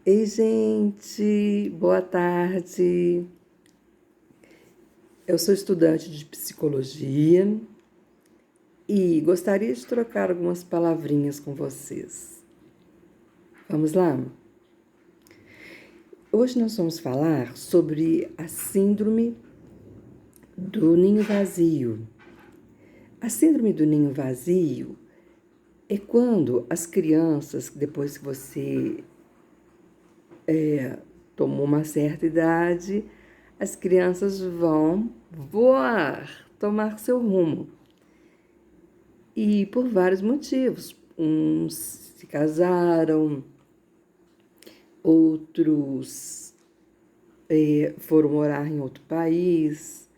Ei, gente, boa tarde. Eu sou estudante de psicologia e gostaria de trocar algumas palavrinhas com vocês. Vamos lá? Hoje nós vamos falar sobre a síndrome do ninho vazio. A síndrome do ninho vazio é quando as crianças, depois que você tomou uma certa idade, as crianças vão voar, tomar seu rumo. E por vários motivos. Uns se casaram, outros foram morar em outro país.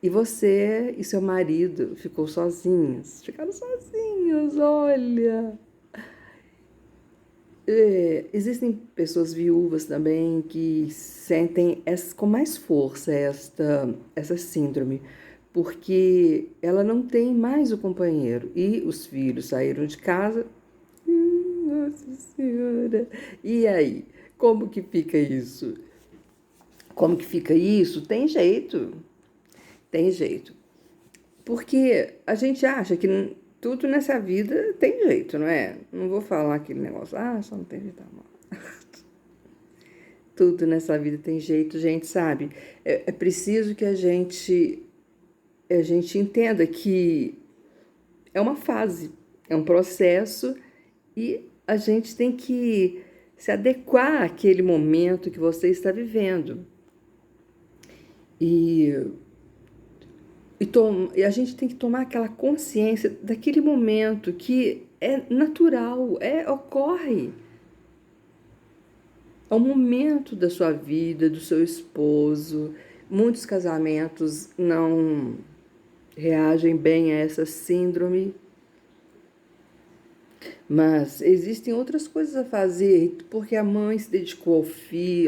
E você e seu marido ficou sozinhos. Ficaram sozinhos, olha. Existem pessoas viúvas também que sentem com mais força essa síndrome, porque ela não tem mais o companheiro e os filhos saíram de casa. Nossa Senhora! E aí, como que fica isso? Como que fica isso? Tem jeito, tem jeito. Porque a gente acha que tudo nessa vida tem jeito, não é? Não vou falar aquele negócio, só não tem jeito, amor. Tudo nessa vida tem jeito, gente, sabe? É preciso que a gente entenda que é uma fase, é um processo e a gente tem que se adequar àquele momento que você está vivendo. E e a gente tem que tomar aquela consciência daquele momento que é natural, ocorre. É o momento da sua vida, do seu esposo. Muitos casamentos não reagem bem a essa síndrome, mas existem outras coisas a fazer, porque a mãe se dedicou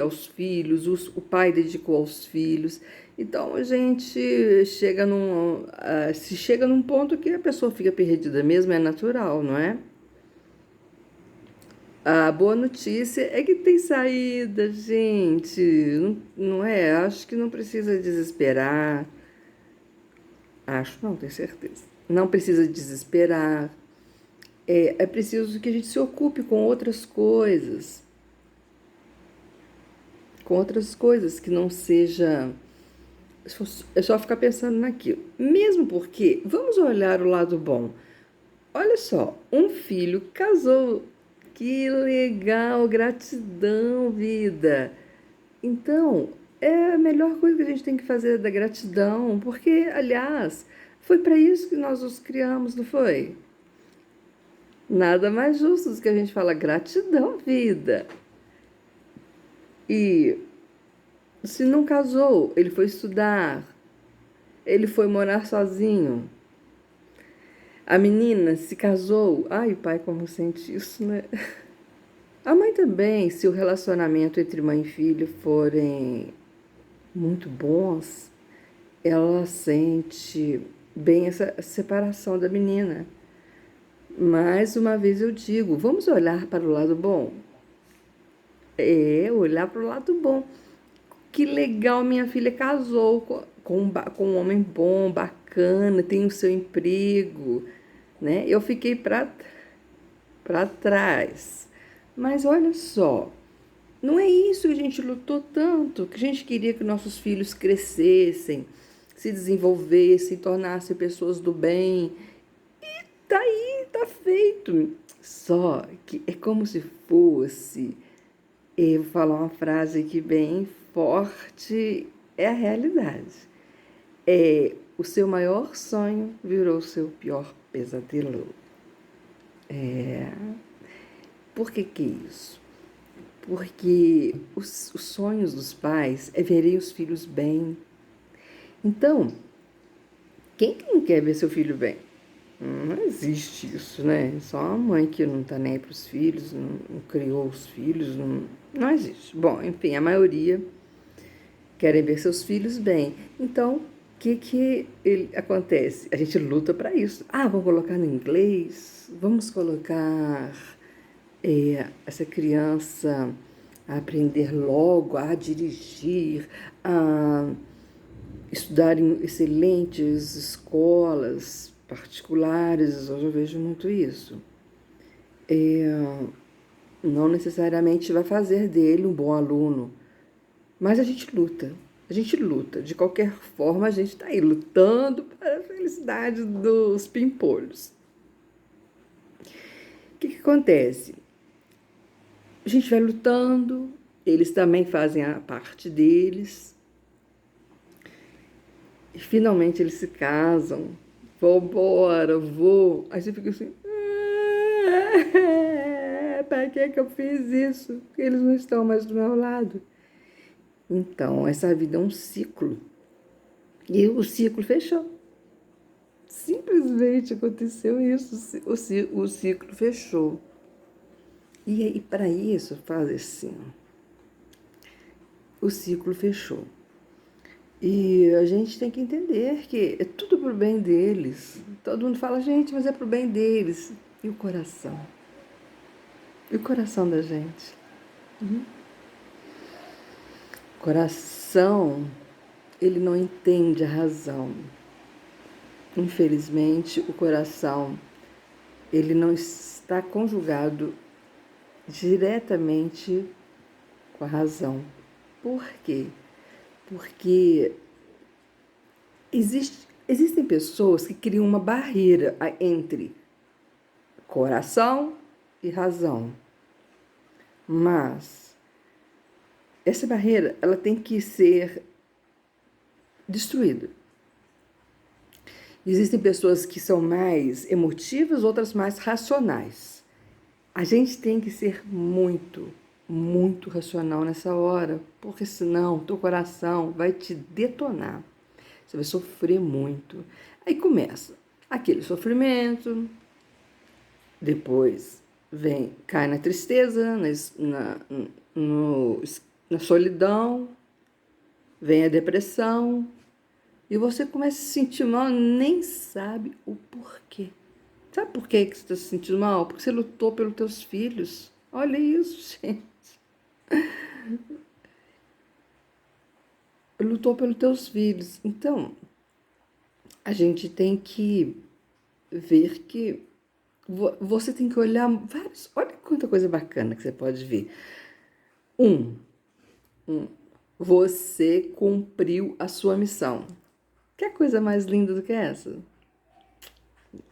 aos filhos, o pai dedicou aos filhos. Então a gente se chega num ponto que a pessoa fica perdida mesmo, é natural, não é? A boa notícia é que tem saída, gente. Não é? Acho que não precisa desesperar. Acho, não, tenho certeza. Não precisa desesperar. É preciso que a gente se ocupe com outras coisas que não seja é só ficar pensando naquilo. Mesmo porque, vamos olhar o lado bom. Olha só, um filho casou. Que legal, gratidão, vida. Então, é a melhor coisa que a gente tem que fazer da gratidão, porque, aliás, foi para isso que nós os criamos, não foi? Nada mais justo do que a gente falar gratidão, vida. E se não casou, ele foi estudar, ele foi morar sozinho. A menina se casou. Ai, pai, como sente isso, né? A mãe também, se o relacionamento entre mãe e filho forem muito bons, ela sente bem essa separação da menina. Mais uma vez eu digo, vamos olhar para o lado bom? Olhar para o lado bom. Que legal, minha filha casou com um homem bom, bacana, tem o seu emprego, né? Eu fiquei para trás. Mas olha só, não é isso que a gente lutou tanto, que a gente queria que nossos filhos crescessem, se desenvolvessem, tornassem pessoas do bem. Tá aí, tá feito. Só que é como se fosse, eu vou falar uma frase aqui bem forte, é a realidade. O seu maior sonho virou o seu pior pesadelo. Por que isso? Porque os sonhos dos pais é verem os filhos bem. Então, quem que não quer ver seu filho bem? Não existe isso, né? Só a mãe que não tá nem aí pros filhos, não criou os filhos, não existe. Bom, enfim, a maioria querem ver seus filhos bem. Então, o que acontece? A gente luta para isso. Vamos colocar no inglês, vamos colocar essa criança a aprender logo, a dirigir, a estudar em excelentes escolas particulares. Hoje eu vejo muito isso. Não necessariamente vai fazer dele um bom aluno, mas a gente luta. A gente luta. De qualquer forma, a gente está aí lutando para a felicidade dos pimpolhos. O que acontece? A gente vai lutando, eles também fazem a parte deles. E finalmente eles se casam. Vou embora, vou. Aí você fica assim. Para que eu fiz isso? Porque eles não estão mais do meu lado. Então, essa vida é um ciclo. E o ciclo fechou. Simplesmente aconteceu isso. O ciclo fechou. E aí, para isso, faz assim. O ciclo fechou. E a gente tem que entender que é tudo pro bem deles. Todo mundo fala, gente, mas é pro bem deles. E o coração? E o coração da gente? O coração, ele não entende a razão. Infelizmente, o coração, ele não está conjugado diretamente com a razão. Por quê? Porque existem pessoas que criam uma barreira entre coração e razão. Mas essa barreira, ela tem que ser destruída. Existem pessoas que são mais emotivas, outras mais racionais. A gente tem que ser muito, muito racional nessa hora, porque senão teu coração vai te detonar. Você vai sofrer muito. Aí começa aquele sofrimento, depois cai na tristeza, na solidão, vem a depressão, e você começa a se sentir mal, nem sabe o porquê. Sabe por que você está se sentindo mal? Porque você lutou pelos teus filhos. Olha isso, gente. Lutou pelos teus filhos. Então, a gente tem que ver que você tem que olhar vários. Olha quanta coisa bacana que você pode ver. Você cumpriu a sua missão. Quer coisa mais linda do que essa?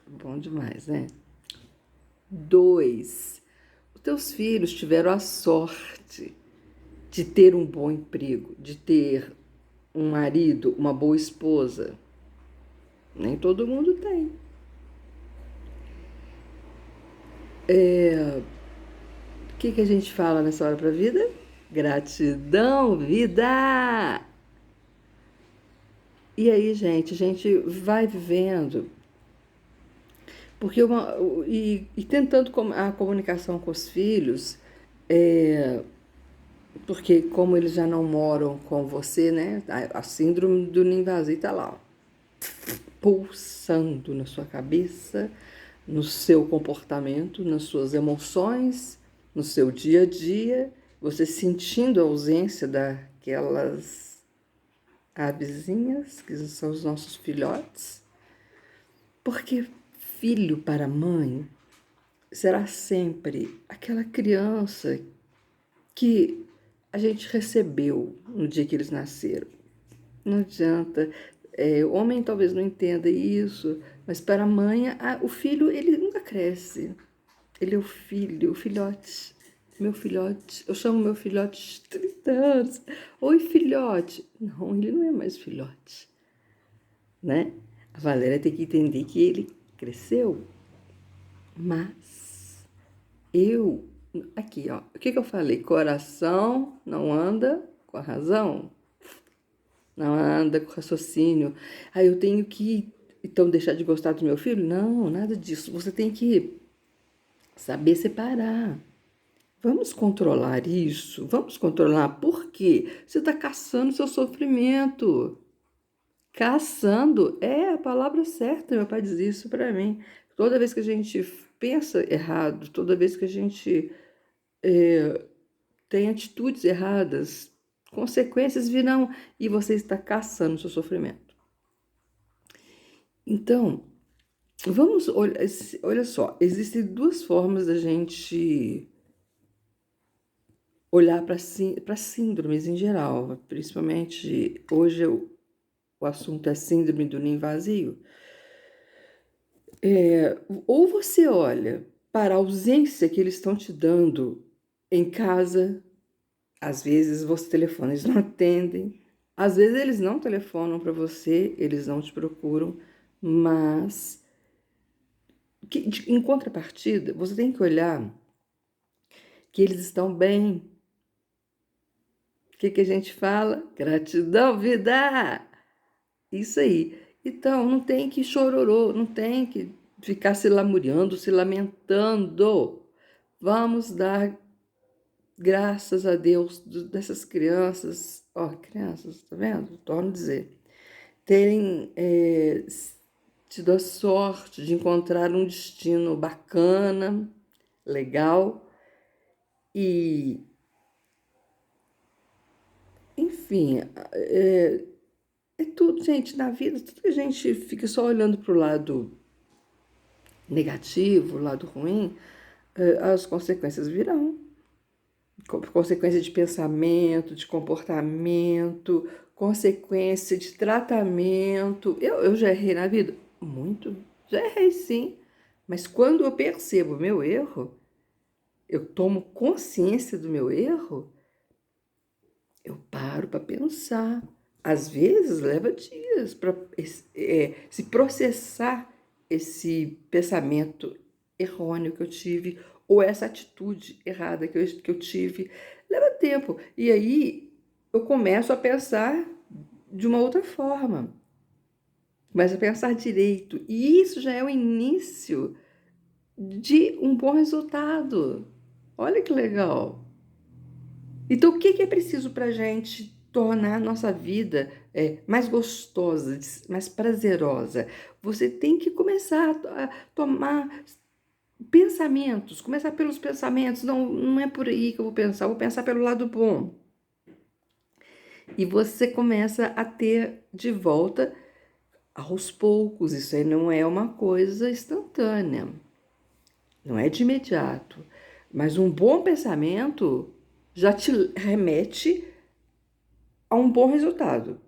Bom demais, né? 2, os teus filhos tiveram a sorte de ter um bom emprego, de ter um marido, uma boa esposa. Nem todo mundo tem. O que a gente fala nessa hora para a vida? Gratidão, vida! E aí, gente, a gente vai vivendo, porque tentando a comunicação com os filhos, porque como eles já não moram com você, né? A síndrome do ninho vazio está lá, ó, pulsando na sua cabeça, no seu comportamento, nas suas emoções, no seu dia a dia, você sentindo a ausência daquelas avezinhas, que são os nossos filhotes. Porque filho para mãe será sempre aquela criança que a gente recebeu no dia que eles nasceram. Não adianta. O homem talvez não entenda isso, mas para a mãe, o filho, ele nunca cresce. Ele é o filho, o filhote. Meu filhote. Eu chamo meu filhote de 30 anos. Oi, filhote. Não, ele não é mais filhote. Né? A Valéria tem que entender que ele cresceu. Mas aqui, ó, o que eu falei? Coração não anda com a razão, não anda com o raciocínio. Aí eu tenho que, então, deixar de gostar do meu filho? Não, nada disso. Você tem que saber separar. Vamos controlar isso? Vamos controlar por quê? Você está caçando seu sofrimento. Caçando é a palavra certa, meu pai diz isso para mim. Toda vez que a gente pensa errado, toda vez que a gente tem atitudes erradas, consequências virão e você está caçando o seu sofrimento. Então, vamos olhar, olha só, existem duas formas da gente olhar para síndromes em geral, principalmente hoje o assunto é síndrome do ninho vazio. Ou você olha para a ausência que eles estão te dando em casa, às vezes você telefona, eles não atendem, às vezes eles não telefonam para você, eles não te procuram, mas em contrapartida, você tem que olhar que eles estão bem. O que a gente fala? Gratidão, vida! Isso aí. Então, não tem que chororô, não tem que ficar se lamuriando, se lamentando. Vamos dar graças a Deus dessas crianças, ó, crianças, tá vendo? Torno a dizer, terem tido a sorte de encontrar um destino bacana, legal e, enfim, é tudo, gente, na vida, tudo que a gente fica só olhando para o lado negativo, o lado ruim, as consequências virão. Consequência de pensamento, de comportamento, consequência de tratamento. Eu já errei na vida? Muito. Já errei, sim. Mas quando eu percebo o meu erro, eu tomo consciência do meu erro, eu paro para pensar. Às vezes leva dias para se processar esse pensamento errôneo que eu tive, ou essa atitude errada que eu tive. Leva tempo. E aí eu começo a pensar de uma outra forma. Começo a pensar direito. E isso já é o início de um bom resultado. Olha que legal. Então, o que é preciso para a gente tornar a nossa vida mais gostosa, mais prazerosa? Você tem que começar a tomar pensamentos, começar pelos pensamentos. Não é por aí que eu vou pensar pelo lado bom. E você começa a ter de volta aos poucos. Isso aí não é uma coisa instantânea, não é de imediato. Mas um bom pensamento já te remete a um bom resultado.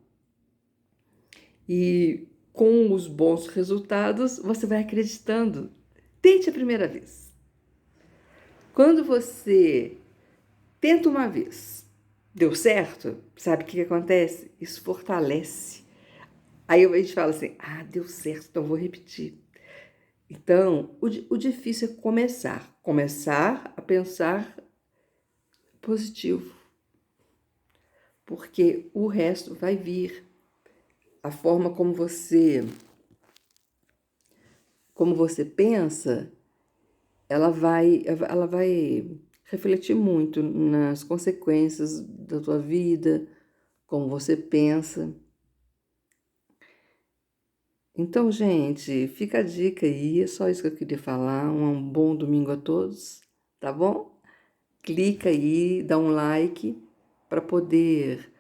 E com os bons resultados, você vai acreditando. Tente a primeira vez. Quando você tenta uma vez, deu certo, sabe o que acontece? Isso fortalece. Aí a gente fala assim, deu certo, então vou repetir. Então, o difícil é começar a pensar positivo, porque o resto vai vir. A forma como você pensa, ela vai refletir muito nas consequências da tua vida, como você pensa. Então, gente, fica a dica aí, é só isso que eu queria falar. Um bom domingo a todos, tá bom? Clica aí, dá um like para poder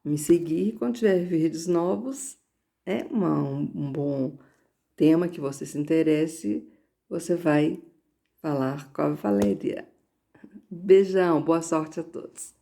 me seguir quando tiver vídeos novos. É um bom tema que você se interesse, você vai falar com a Valéria. Beijão, boa sorte a todos.